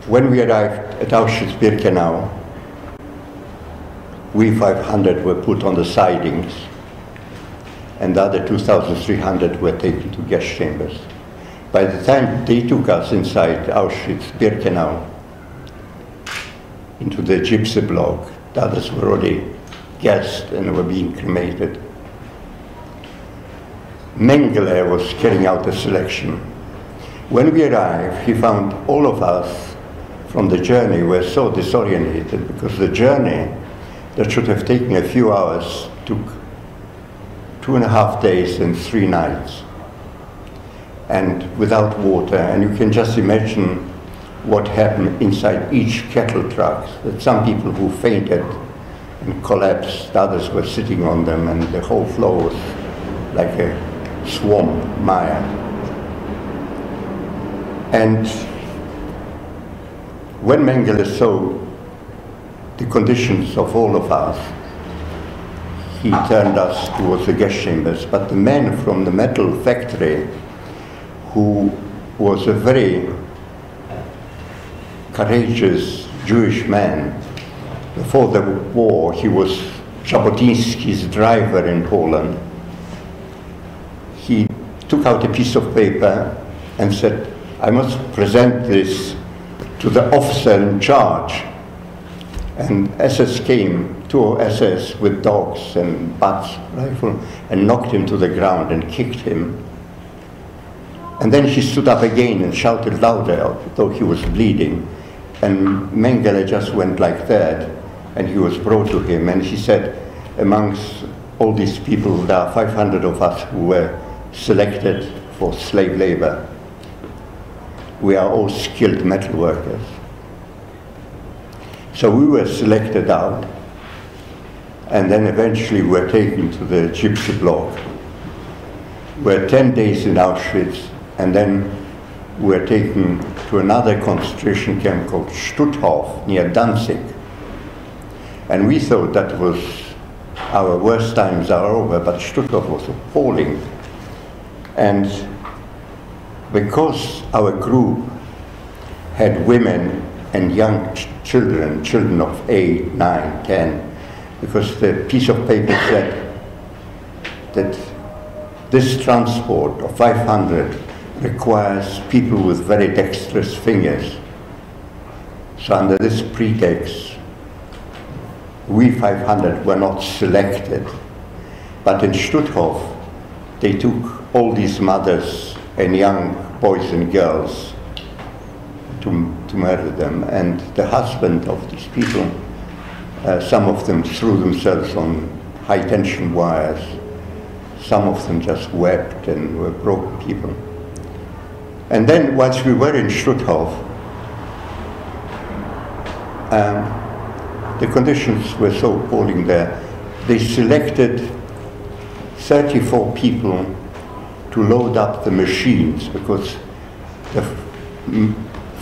When we arrived at Auschwitz-Birkenau, we 500 were put on the sidings, and the other 2,300 were taken to gas chambers. By the time they took us inside Auschwitz-Birkenau, into the gypsy block, the others were already gassed and were being cremated. Mengele was carrying out the selection. When we arrived, he found all of us from the journey were so disoriented, because the journey that should have taken a few hours took 2.5 days and 3 nights, and without water. And you can just imagine what happened inside each cattle truck, that some people who fainted and collapsed, others were sitting on them, and the whole floor was like a swamp, mire. And when Mengele saw the conditions of all of us, he turned us towards the gas chambers. But the man from the metal factory, who was a very courageous Jewish man, before the war he was Jabotinsky's driver in Poland, he took out a piece of paper and said, I must present this to the officer in charge. And SS came, 2 SS with dogs and butts rifle, and knocked him to the ground and kicked him. And then he stood up again and shouted louder, though he was bleeding. And Mengele just went like that, and he was brought to him, and he said, amongst all these people, there are 500 of us who were selected for slave labor. We are all skilled metal workers. So we were selected out, and then eventually we were taken to the gypsy block. We were 10 days in Auschwitz, and then we were taken to another concentration camp called Stutthof, near Danzig. And we thought that was our worst times are over, but Stutthof was appalling. And because our group had women and young children of 8, 9, 10, because the piece of paper said that this transport of 500 requires people with very dexterous fingers. So under this pretext, we 500 were not selected. But in Stutthof, they took all these mothers and young boys and girls to murder them. And the husband of these people, some of them threw themselves on high tension wires. Some of them just wept and were broken people. And then once we were in Stutthof, the conditions were so appalling there. They selected 34 people to load up the machines, because the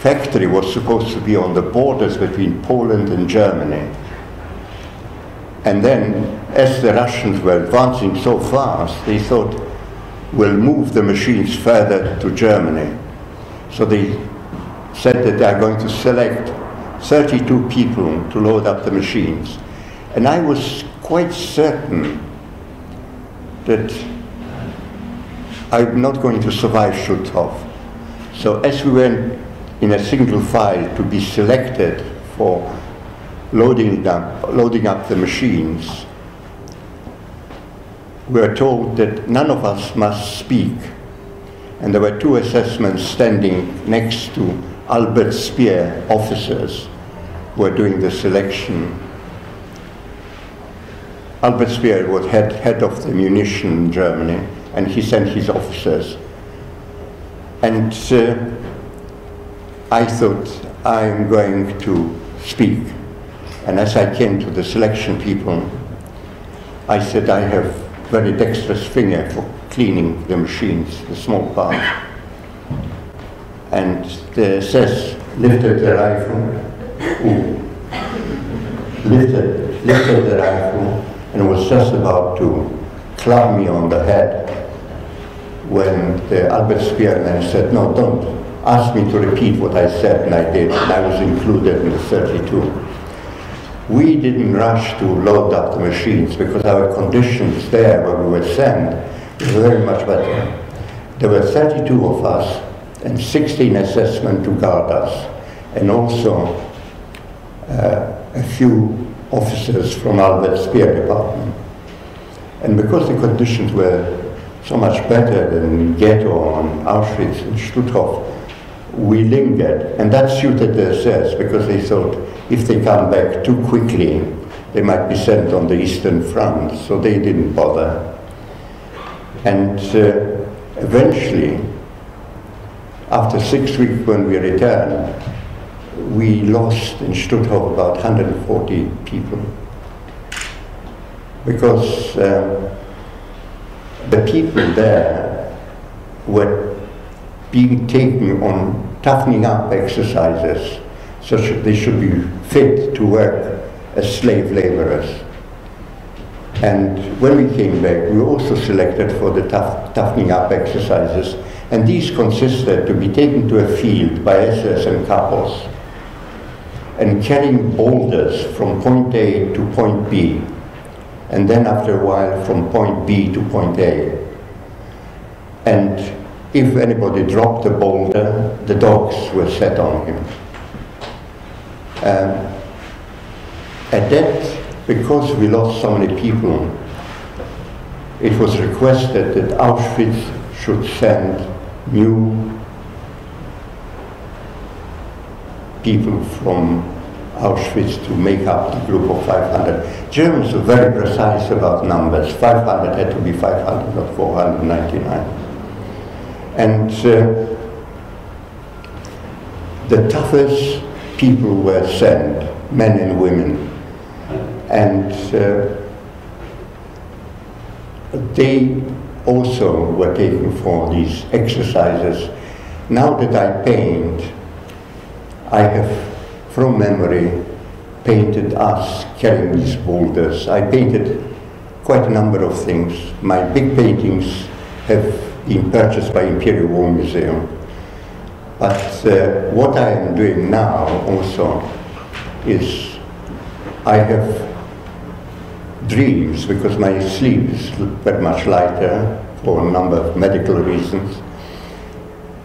factory was supposed to be on the borders between Poland and Germany. And then, as the Russians were advancing so fast, they thought, we'll move the machines further to Germany. So they said that they are going to select 32 people to load up the machines. And I was quite certain that I'm not going to survive Stutthof. So as we went in a single file to be selected for loading up the machines, we were told that none of us must speak. And there were 2 assessmen standing next to Albert Speer officers who were doing the selection. Albert Speer was head of the munition in Germany, and he sent his officers. And I thought, I'm going to speak. And as I came to the selection people, I said, I have very dexterous finger for cleaning the machines, the small parts. And the SS lifted the rifle, lifted the rifle, and was just about to club me on the head when the Albert Spearman said, no, asked me to repeat what I said, and I did, and I was included in the 32. We didn't rush to load up the machines because our conditions there where we were sent were very much better. There were 32 of us and 16 assessment to guard us, and also a few officers from Albert's Spear Department. And because the conditions were so much better than Ghetto and Auschwitz and Stutthof, we lingered, and that suited the SS because they thought if they come back too quickly, they might be sent on the Eastern Front, so they didn't bother. And eventually, after 6 weeks when we returned, we lost in Stutthof about 140 people because the people there were being taken on toughening up exercises such that they should be fit to work as slave laborers. And when we came back, we were also selected for the toughening up exercises, and these consisted to be taken to a field by SS and Kapos and carrying boulders from point A to point B, and then after a while from point B to point A. And if anybody dropped a boulder, the dogs were set on him. At that, because we lost so many people, it was requested that Auschwitz should send new people from Auschwitz to make up the group of 500. Germans were very precise about numbers. 500 had to be 500, not 499. And the toughest people were sent, men and women. And they also were taken for these exercises. Now that I paint, I have, from memory, painted us carrying these boulders. I painted quite a number of things. My big paintings have been purchased by Imperial War Museum. But what I am doing now also is I have dreams, because my sleep is very much lighter for a number of medical reasons.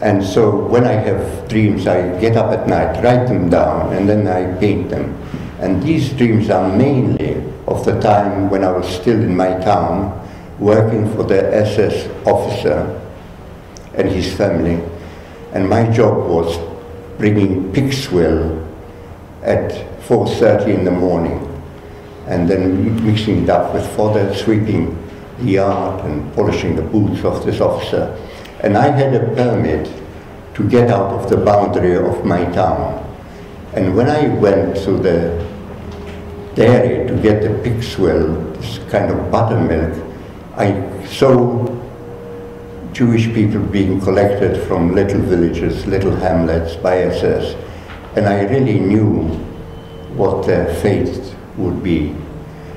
And so when I have dreams, I get up at night, write them down, and then I paint them. And these dreams are mainly of the time when I was still in my town, working for the SS officer and his family. And my job was bringing pig's will at 4:30 in the morning, and then mixing it up with fodder, sweeping the yard and polishing the boots of this officer. And I had a permit to get out of the boundary of my town. And when I went to the dairy to get the pig's will, this kind of buttermilk, I saw Jewish people being collected from little villages, little hamlets by SS, and I really knew what their fate would be.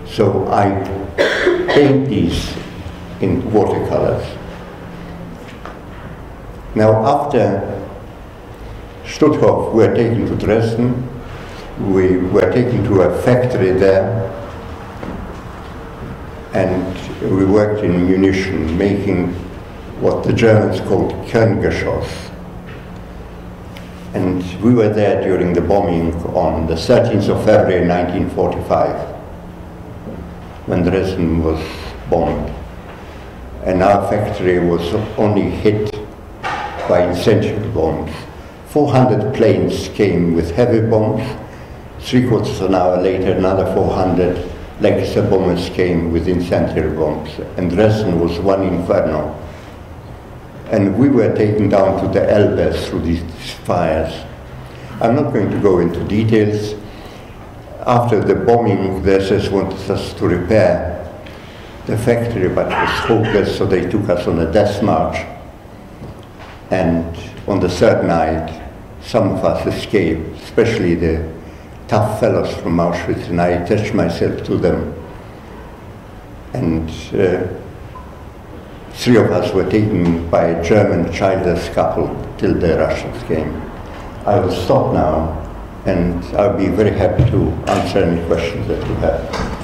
So I paint these in watercolors. Now after Stutthof, we were taken to Dresden. We were taken to a factory there, and we worked in munition, making what the Germans called Kerngeschoss. And we were there during the bombing on the 13th of February 1945, when Dresden was bombed. And our factory was only hit by incendiary bombs. 400 planes came with heavy bombs. 3/4 of an hour later, another 400 Lancaster bombers came with incendiary bombs. And Dresden was one inferno. And we were taken down to the Elbe through these fires. I'm not going to go into details. After the bombing, the SS wanted us to repair the factory, but it was hopeless, so they took us on a death march. And on the third night, some of us escaped, especially the tough fellows from Auschwitz, and I attached myself to them. And 3 of us were taken by a German childless couple till the Russians came. I will stop now, and I'll be very happy to answer any questions that you have.